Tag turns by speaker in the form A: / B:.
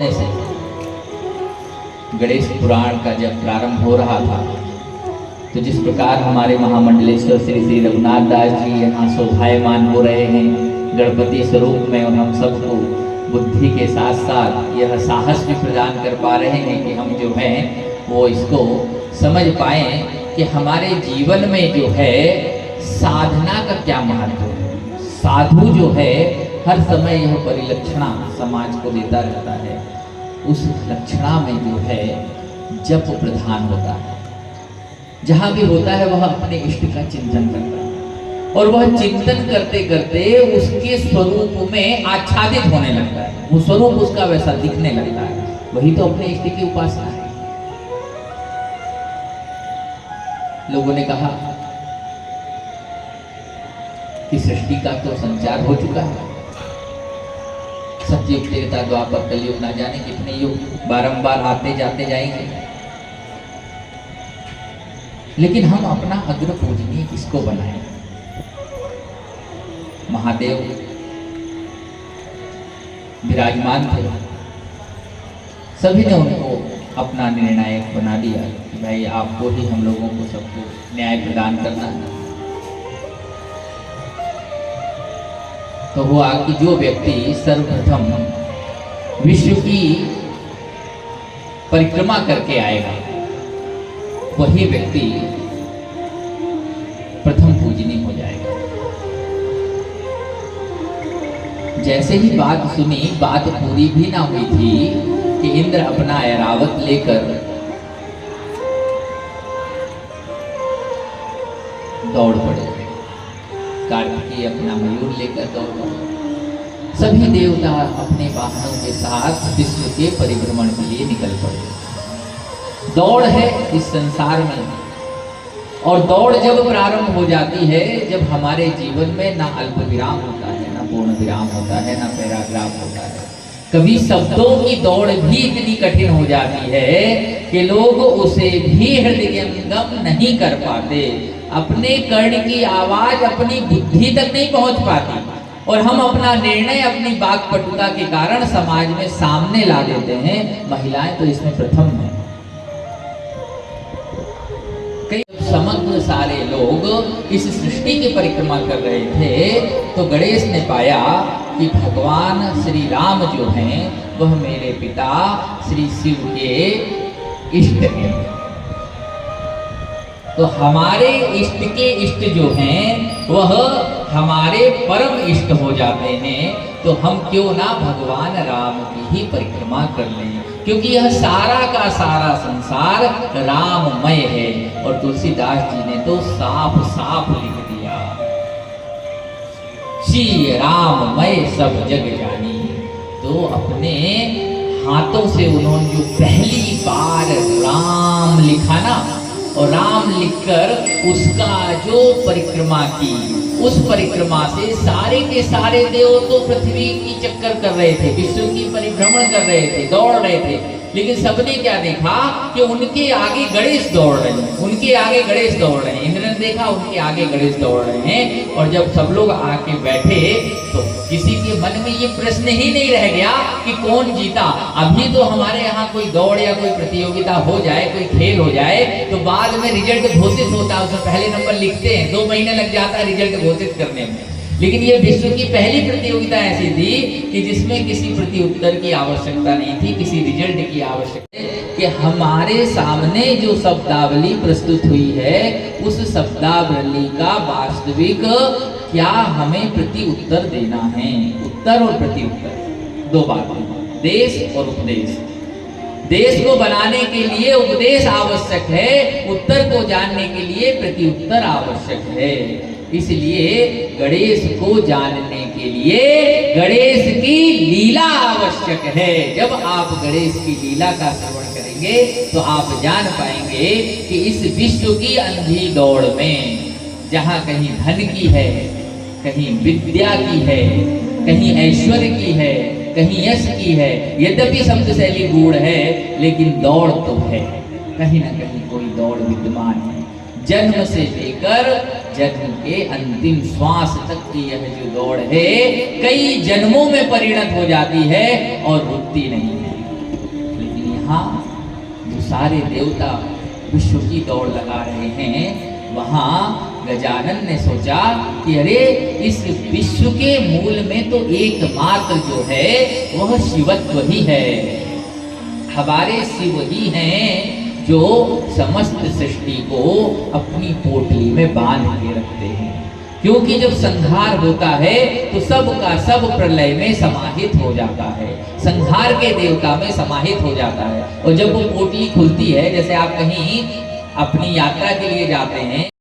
A: से गणेश पुराण का जब प्रारंभ हो रहा था तो जिस प्रकार हमारे महामंडलेश्वर श्री श्री रघुनाथ दास जी यहाँ शोभायमान हो रहे हैं गणपति स्वरूप में, और हम सबको बुद्धि के साथ साथ यह साहस भी प्रदान कर पा रहे हैं कि हम जो हैं वो इसको समझ पाएं कि हमारे जीवन में जो है साधना का क्या महत्व है। साधु जो है हर समय यह परिलक्षणा समाज को देता रहता है। उस लक्षणा में जो है जप प्रधान होता है, जहाँ भी होता है वह अपने इष्ट का चिंतन करता है और वह चिंतन करते करते उसके स्वरूप में आच्छादित होने लगता है, वो स्वरूप उसका वैसा दिखने लगता है। वही तो अपने इष्ट की उपासना है। लोगों ने कहा कि सृष्टि का तो संचार हो चुका है, सत्ययुग त्रेता द्वापर कलयुग ना जाने कितने युग बारंबार आते जाते जाएंगे, लेकिन हम अपना अग्र पूजनीय किसको बनाएं? महादेव विराजमान थे, सभी ने उनको अपना निर्णायक बना दिया कि भाई आपको ही हम लोगों को सबको न्याय प्रदान करना है। तो हुआ कि जो व्यक्ति सर्वप्रथम विश्व की परिक्रमा करके आएगा वही व्यक्ति प्रथम पूजनीय हो जाएगा। जैसे ही बात सुनी, बात पूरी भी ना हुई थी कि इंद्र अपना ऐरावत लेकर दौड़ पड़े, कार्तिकेय अपना मयूर लेकर दौड़ पड़े। सभी देवता अपने वाहनों के साथ विश्व के परिभ्रमण के लिए निकल पड़े। दौड़ है इस संसार में, और दौड़ जब प्रारंभ हो जाती है जब हमारे जीवन में ना अल्प विराम होता है, ना पूर्ण विराम होता है, ना पैराग्राफ होता है। कभी शब्दों की दौड़ भी इतनी कठिन हो जाती है कि लोग उसे भी हृदयंगम नहीं कर पाते, अपने कर्ण की आवाज अपनी बुद्धि तक नहीं पहुंच पाती, और हम अपना निर्णय अपनी वाक्पटुता के कारण समाज में सामने ला देते हैं। महिलाएं तो इसमें प्रथम है। कई समग्र सारे लोग इस सृष्टि की परिक्रमा कर रहे थे तो गणेश ने पाया कि भगवान श्री राम जो हैं वह मेरे पिता श्री शिव के इष्ट हैं। तो हमारे इष्ट के इष्ट जो हैं वह हमारे परम इष्ट हो जाते हैं, तो हम क्यों ना भगवान राम की ही परिक्रमा कर लें, क्योंकि यह सारा का सारा संसार राममय है। और तुलसीदास जी ने तो साफ साफ लिख दिया, श्री राममय सब जग जानी। तो अपने हाथों से उन्होंने जो पहली बार राम लिखा ना, और राम लिखकर उसका जो परिक्रमा की, उस परिक्रमा से सारे के सारे देव तो पृथ्वी की चक्कर कर रहे थे, विश्व की परिभ्रमण कर रहे थे, दौड़ रहे थे, लेकिन सबने क्या देखा कि उनके आगे गणेश दौड़ रहे हैं, उनके आगे गणेश दौड़ रहे हैं। इंद्र ने देखा उनके आगे गणेश दौड़ रहे हैं, और जब सब लोग आके बैठे तो किसी के मन में ये प्रश्न ही नहीं रह गया कि कौन जीता। अभी तो हमारे यहाँ कोई दौड़ या कोई प्रतियोगिता हो जाए, कोई खेल हो जाए, तो बाद में रिजल्ट घोषित होता है, उसमें पहले नंबर लिखते हैं, 2 महीने लग जाता है रिजल्ट घोषित करने में। लेकिन ये विश्व की पहली प्रतियोगिता ऐसी थी कि जिसमें किसी प्रत्युत्तर की आवश्यकता नहीं थी, किसी रिजल्ट की आवश्यकता कि हमारे सामने जो शब्दावली प्रस्तुत हुई है उस शब्दावली का वास्तविक क्या हमें प्रति उत्तर देना है। उत्तर और प्रति उत्तर 2 बातें, देश और उपदेश। देश को बनाने के लिए उपदेश आवश्यक है, उत्तर को जानने के लिए प्रति उत्तर आवश्यक है। इसलिए गणेश को जानने के लिए गणेश की लीला आवश्यक है। जब आप गणेश की लीला का श्रवण करेंगे तो आप जान पाएंगे कि इस विश्व की अंधी दौड़ में जहाँ कहीं धन की है, कहीं विद्या की है, कहीं ऐश्वर्य की है, कहीं यश की है, यद्यपि शब्द शैली गूढ़ है, लेकिन दौड़ तो है, कहीं ना कहीं कोई दौड़ विद्यमान है। जन्म से लेकर जन्म के अंतिम श्वास तक की यह जो दौड़ है कई जन्मों में परिणत हो जाती है और रुकती नहीं है। यहाँ जो सारे देवता विश्व की दौड़ लगा रहे हैं, वहाँ गजानन ने सोचा कि अरे इस विश्व के मूल में तो एकमात्र जो है वह शिवत्व ही है। हमारे शिव ही हैं जो समस्त सृष्टि को अपनी पोटली में बांध के रखते हैं। क्योंकि जब संहार होता है तो सब का सब प्रलय में समाहित हो जाता है, संहार के देवता में समाहित हो जाता है। और जब वो पोटली खुलती है, जैसे आप कहीं अपनी यात्रा के लिए जाते हैं